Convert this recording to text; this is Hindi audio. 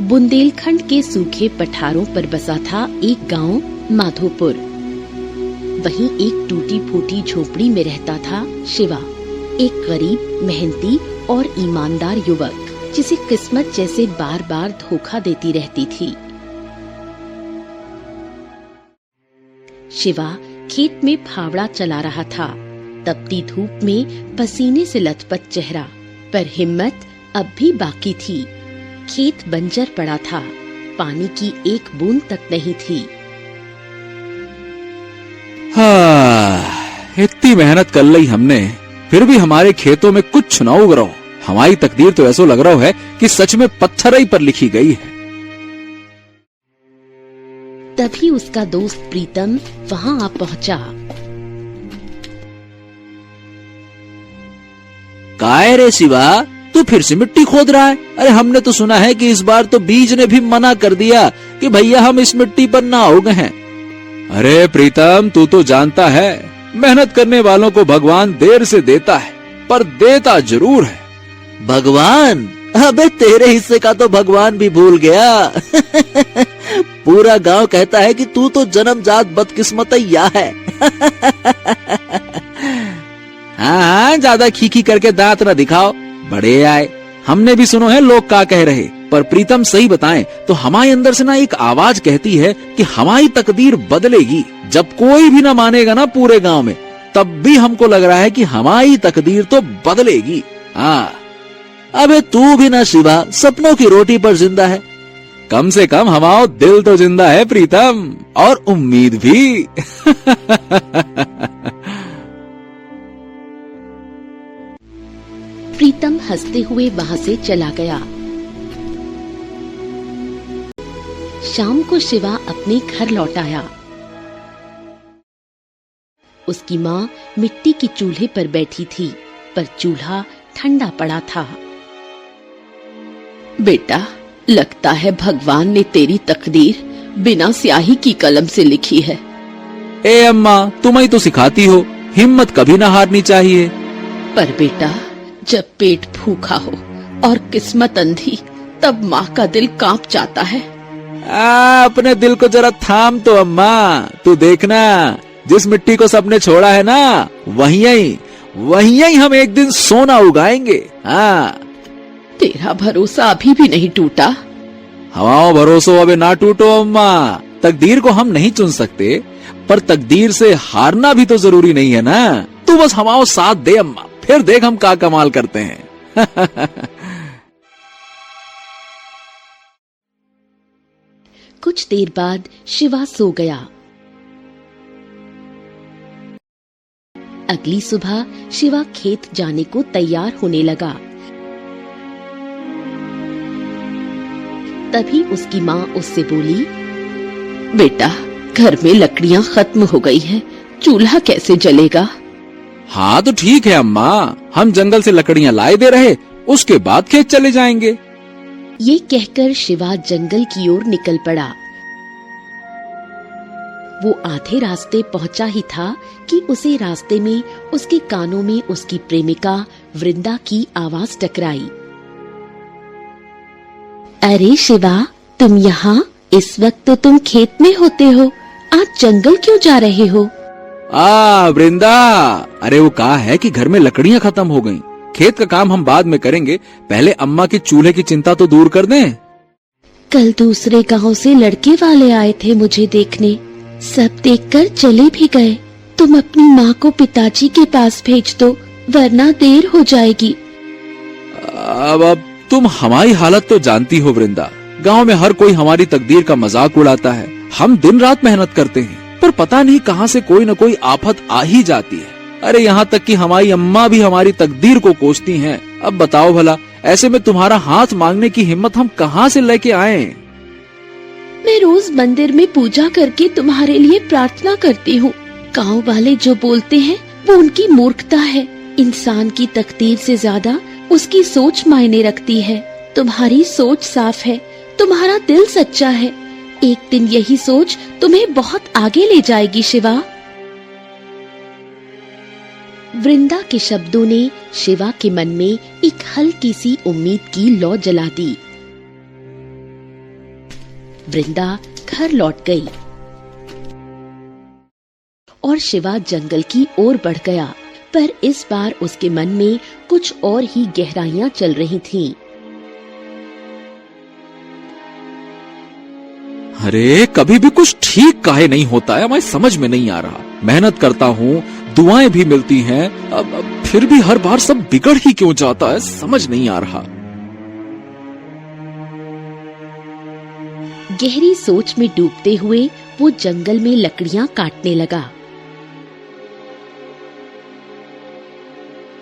बुंदेलखंड के सूखे पठारों पर बसा था एक गांव माधोपुर। वहीं एक टूटी फूटी झोपड़ी में रहता था शिवा, एक गरीब, मेहनती और ईमानदार युवक जिसे किस्मत जैसे बार बार धोखा देती रहती थी। शिवा खेत में फावड़ा चला रहा था। तपती धूप में पसीने से लथपथ चेहरा, पर हिम्मत अब भी बाकी थी। खेत बंजर पड़ा था, पानी की एक बूंद तक नहीं थी। इतनी मेहनत कर ली हमने, फिर भी हमारे खेतों में कुछ न उग रहा। हमारी तकदीर तो ऐसा लग रहा है कि सच में पत्थर ही पर लिखी गई है। तभी उसका दोस्त प्रीतम वहां आ पहुंचा। काय रे शिवा, तू फिर से मिट्टी खोद रहा है? अरे हमने तो सुना है कि इस बार तो बीज ने भी मना कर दिया कि भैया हम इस मिट्टी पर ना उगे हैं। अरे प्रीतम, तू तो जानता है मेहनत करने वालों को भगवान देर से देता है, पर देता जरूर है। भगवान? अबे तेरे हिस्से का तो भगवान भी भूल गया। पूरा गांव कहता है कि तू तो जन्मजात बदकिस्मतैया है। हाँ, ज्यादा खीखी करके दांत न दिखाओ, बड़े आए। हमने भी सुनो है लोग क्या कह रहे, पर प्रीतम सही बताएं तो हमारे अंदर से ना एक आवाज कहती है कि हमारी तकदीर बदलेगी। जब कोई भी ना मानेगा ना पूरे गांव में, तब भी हमको लग रहा है कि हमारी तकदीर तो बदलेगी। हाँ, अबे तू भी ना शिवा सपनों की रोटी पर जिंदा है। कम से कम हमारा दिल तो जिंदा है प्रीतम, और उम्मीद भी। प्रीतम हंसते हुए वहां से चला गया। शाम को शिवा अपने घर लौट आया। उसकी माँ मिट्टी की चूल्हे पर बैठी थी, पर चूल्हा ठंडा पड़ा था। बेटा, लगता है भगवान ने तेरी तकदीर बिना स्याही की कलम से लिखी है। ए अम्मा, तुम ही तो सिखाती हो, हिम्मत कभी ना हारनी चाहिए। पर बेटा, जब पेट भूखा हो और किस्मत अंधी, तब माँ का दिल कांप जाता है। अपने दिल को जरा थाम तो अम्मा। तू देखना, जिस मिट्टी को सबने छोड़ा है ना, वहीं हम एक दिन सोना उगाएंगे। हाँ, तेरा भरोसा अभी भी नहीं टूटा? हमारा भरोसा अबे ना टूटो अम्मा। तकदीर को हम नहीं चुन सकते, पर तकदीर से हारना भी तो जरूरी नहीं है ना। तू बस हमारा साथ दे अम्मा, फिर देख हम क्या कमाल करते हैं। कुछ देर बाद शिवा सो गया। अगली सुबह शिवा खेत जाने को तैयार होने लगा। तभी उसकी माँ उससे बोली, बेटा, घर में लकड़ियाँ खत्म हो गई हैं, चूल्हा कैसे जलेगा? हाँ तो ठीक है अम्मा, हम जंगल से लकड़ियाँ लाए दे रहे, उसके बाद खेत चले जाएंगे। ये कहकर शिवा जंगल की ओर निकल पड़ा। वो आधे रास्ते पहुंचा ही था कि उसे रास्ते में उसके कानों में उसकी प्रेमिका वृंदा की आवाज टकराई। अरे शिवा, तुम यहाँ? इस वक्त तो तुम खेत में होते हो, आज जंगल क्यों जा रहे हो? वृंदा, अरे वो कहा है कि घर में लकड़ियाँ खत्म हो गईं। खेत का काम हम बाद में करेंगे, पहले अम्मा के चूल्हे की चिंता तो दूर कर दें। कल दूसरे गांव से लड़के वाले आए थे मुझे देखने, सब देखकर चले भी गए। तुम अपनी माँ को पिताजी के पास भेज दो, वरना देर हो जाएगी। अब तुम हमारी हालत तो जानती हो वृंदा, गांव में हर कोई हमारी तकदीर का मजाक उड़ाता है। हम दिन रात मेहनत करते हैं, पर पता नहीं कहां से कोई न कोई आफत आ ही जाती है। अरे यहाँ तक कि हमारी अम्मा भी हमारी तकदीर को कोसती हैं। अब बताओ भला, ऐसे में तुम्हारा हाथ मांगने की हिम्मत हम कहाँ से लेके आए? मैं रोज मंदिर में पूजा करके तुम्हारे लिए प्रार्थना करती हूँ। गाँव वाले जो बोलते हैं वो उनकी मूर्खता है। इंसान की तकदीर से ज्यादा उसकी सोच मायने रखती है। तुम्हारी सोच साफ है, तुम्हारा दिल सच्चा है। एक दिन यही सोच तुम्हें बहुत आगे ले जाएगी शिवा। वृंदा के शब्दों ने शिवा के मन में एक हल्की सी उम्मीद की लौ जला दी। वृंदा घर लौट गई और शिवा जंगल की ओर बढ़ गया, पर इस बार उसके मन में कुछ और ही गहराइयां चल रही थीं। अरे कभी भी कुछ ठीक काहे नहीं होता है, मैं समझ में नहीं आ रहा। मेहनत करता हूँ, दुआएं भी मिलती हैं, अब फिर भी हर बार सब बिगड़ ही क्यों जाता है, समझ नहीं आ रहा। गहरी सोच में डूबते हुए वो जंगल में लकड़ियां काटने लगा।